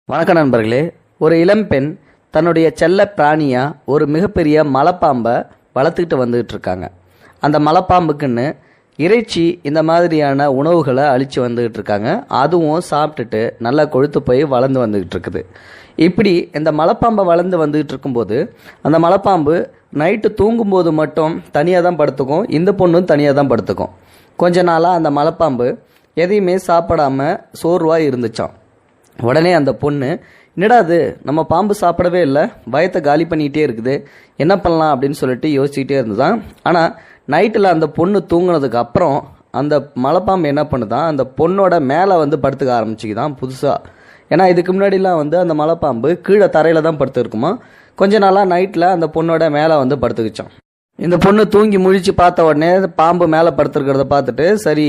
வணக்கம் நண்பர்களே. ஒரு இளம்பெண் தன்னுடைய செல்ல பிராணியா ஒரு மிகப்பெரிய மலைப்பாம்பை வளர்த்துக்கிட்டு வந்துகிட்டு இருக்காங்க. அந்த மலைப்பாம்புக்குன்னு இறைச்சி இந்த மாதிரியான உணவுகளை அழித்து வந்துகிட்டு இருக்காங்க. அதுவும் சாப்பிட்டுட்டு நல்லா கொழுத்து போய் வளர்ந்து வந்துகிட்டு இருக்குது. இப்படி இந்த மலைப்பாம்பை வளர்ந்து வந்துகிட்டு இருக்கும்போது அந்த மலைப்பாம்பு நைட்டு தூங்கும்போது மட்டும் தனியாக தான் படுத்துக்கும். இந்த பொண்ணும் தனியாக தான் படுத்துக்கும். கொஞ்ச நாளாக அந்த மலைப்பாம்பு எதையுமே சாப்பிடாம சோர்வாக இருந்துச்சான். உடனே அந்த பொண்ணு, என்னடா அது, நம்ம பாம்பு சாப்பிடவே இல்லை, பயத்தை காலி பண்ணிக்கிட்டே இருக்குது, என்ன பண்ணலாம் அப்படின்னு சொல்லிட்டு யோசிச்சுக்கிட்டே இருந்துதான். ஆனால் நைட்டில் அந்த பொண்ணு தூங்கினதுக்கு அப்புறம் அந்த மலைப்பாம்பு என்ன பண்ணுதான், அந்த பொண்ணோட மேலே வந்து படுத்துக்க ஆரம்பிச்சுக்குதான் புதுசாக. ஏன்னா இதுக்கு முன்னாடிலாம் வந்து அந்த மலைப்பாம்பு கீழே தரையில் தான் படுத்துருக்குமா. கொஞ்ச நாளாக நைட்டில் அந்த பொண்ணோட மேலே வந்து படுத்துக்கிச்சான். இந்த பொண்ணு தூங்கி முழிச்சு பார்த்த உடனே பாம்பு மேலே படுத்துருக்கிறத பார்த்துட்டு, சரி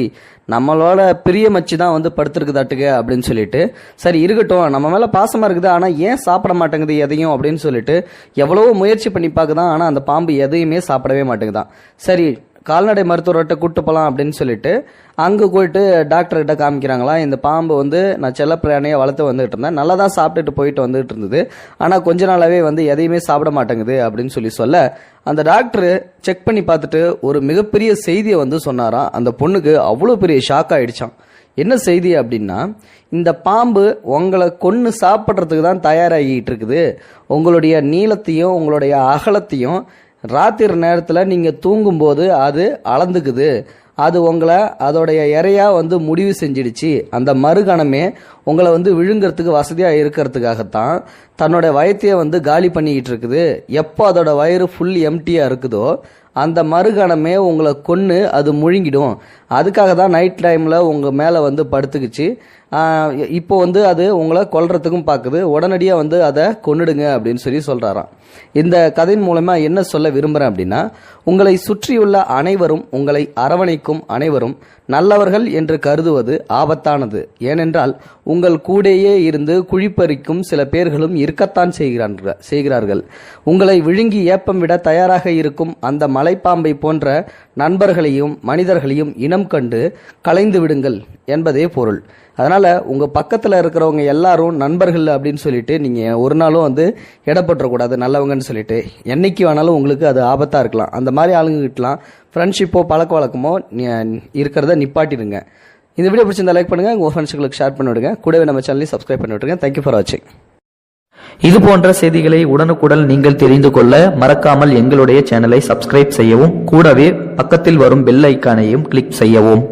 நம்மளோட பிரியமச்சு தான் வந்து படுத்துருக்குதாட்டுக்கு அப்படின்னு சொல்லிட்டு, சரி இருக்கட்டும், நம்ம மேலே பாசமாக இருக்குது, ஆனால் ஏன் சாப்பிட மாட்டேங்குது எதையும் அப்படின்னு சொல்லிட்டு எவ்வளவோ முயற்சி பண்ணி பார்க்குதான். ஆனால் அந்த பாம்பு எதையுமே சாப்பிடவே மாட்டேங்குதான். சரி கால்நடை மருத்துவர்கிட்ட கூப்பிட்டு போகலாம் அப்படின்னு சொல்லிட்டு அங்கே போயிட்டு டாக்டர்கிட்ட காமிக்கிறாங்களா, இந்த பாம்பு வந்து நான் செல்ல பிராணியை வளர்த்து வந்துகிட்டு இருந்தேன், நல்லா தான் சாப்பிட்டுட்டு போயிட்டு வந்துகிட்டு இருந்தது, ஆனால் கொஞ்ச நாளாவே வந்து எதையுமே சாப்பிட மாட்டேங்குது அப்படின்னு சொல்ல அந்த டாக்டர் செக் பண்ணி பார்த்துட்டு ஒரு மிகப்பெரிய செய்தியை வந்து சொன்னாராம். அந்த பொண்ணுக்கு அவ்வளோ பெரிய ஷாக் ஆயிடுச்சான். என்ன செய்தி அப்படின்னா, இந்த பாம்பு உங்களை கொன்று சாப்பிட்றதுக்கு தான் தயாராகிட்டு இருக்குது. உங்களுடைய நீளத்தையும் உங்களுடைய அகலத்தையும் ராத்திரி நேரத்தில் நீங்கள் தூங்கும்போது அது அளந்துக்குது. அது உங்களை அதோடைய இறையா வந்து முடிவு செஞ்சிடுச்சு. அந்த மறுகணமே உங்களை வந்து விழுங்கிறதுக்கு வசதியாக இருக்கிறதுக்காகத்தான் தன்னோட வயத்தையே வந்து காலி பண்ணிக்கிட்டு இருக்குது. எப்போ அதோட வயிறு ஃபுல் எம்டியாக இருக்குதோ அந்த மறுகணமே உங்களை கொன்று அது முழுங்கிடும். அதுக்காக தான் நைட் டைமில் உங்கள் மேலே வந்து படுத்துக்குச்சு. இப்போ வந்து அது உங்களை கொல்றதுக்கும் பார்க்குது. உடனடியாக வந்து அதை கொன்னுடுங்க அப்படின்னு சொல்கிறாராம். இந்த கதையின் மூலமாக என்ன சொல்ல விரும்புகிறேன் அப்படின்னா, உங்களை சுற்றியுள்ள அனைவரும், உங்களை அரவணைக்கும் அனைவரும் நல்லவர்கள் என்று கருதுவது ஆபத்தானது. ஏனென்றால் உங்கள் கூடயே இருந்து குழிப்பறிக்கும் சில பேர்களும் இருக்கத்தான் செய்கிறார்கள். உங்களை விழுங்கி ஏப்பம் விட தயாராக இருக்கும் அந்த மலைப்பாம்பை போன்ற நண்பர்களையும் மனிதர்களையும் இனம் கண்டு கலைந்து விடுங்கள் என்பதே பொருள். அதனால் உங்கள் பக்கத்தில் இருக்கிறவங்க எல்லாரும் நண்பர்கள் அப்படின்னு சொல்லிட்டு நீங்கள் ஒரு நாளும் வந்து இடப்பட்டுறக்கூடாது நல்லவங்கன்னு சொல்லிட்டு. என்னைக்கு வேணாலும் உங்களுக்கு அது ஆபத்தாக இருக்கலாம். அந்த மாதிரி ஆளுங்ககிட்டலாம் ஃப்ரெண்ட்ஷிப்போ பழக்க வழக்கமோ இருக்கிறத நிப்பாட்டிடுங்க. இந்த வீடியோ பிடிச்சிருந்தா லைக் பண்ணுங்கள், உங்கள் ஃப்ரெண்ட்ஸுங்களுக்கு ஷேர் பண்ணி விடுங்க. கூடவே நம்ம சேனலையும் சப்ஸ்கிரைப் பண்ணி விட்டுருங்க. தேங்க்யூ ஃபார் வாட்சிங். இது போன்ற செய்திகளை உடனுக்குடன் நீங்கள் தெரிந்து கொள்ள மறக்காமல் எங்களுடைய சேனலை சப்ஸ்கிரைப் செய்யவும், கூடவே பக்கத்தில் வரும் பெல் ஐக்கானையும் கிளிக் செய்யவும்.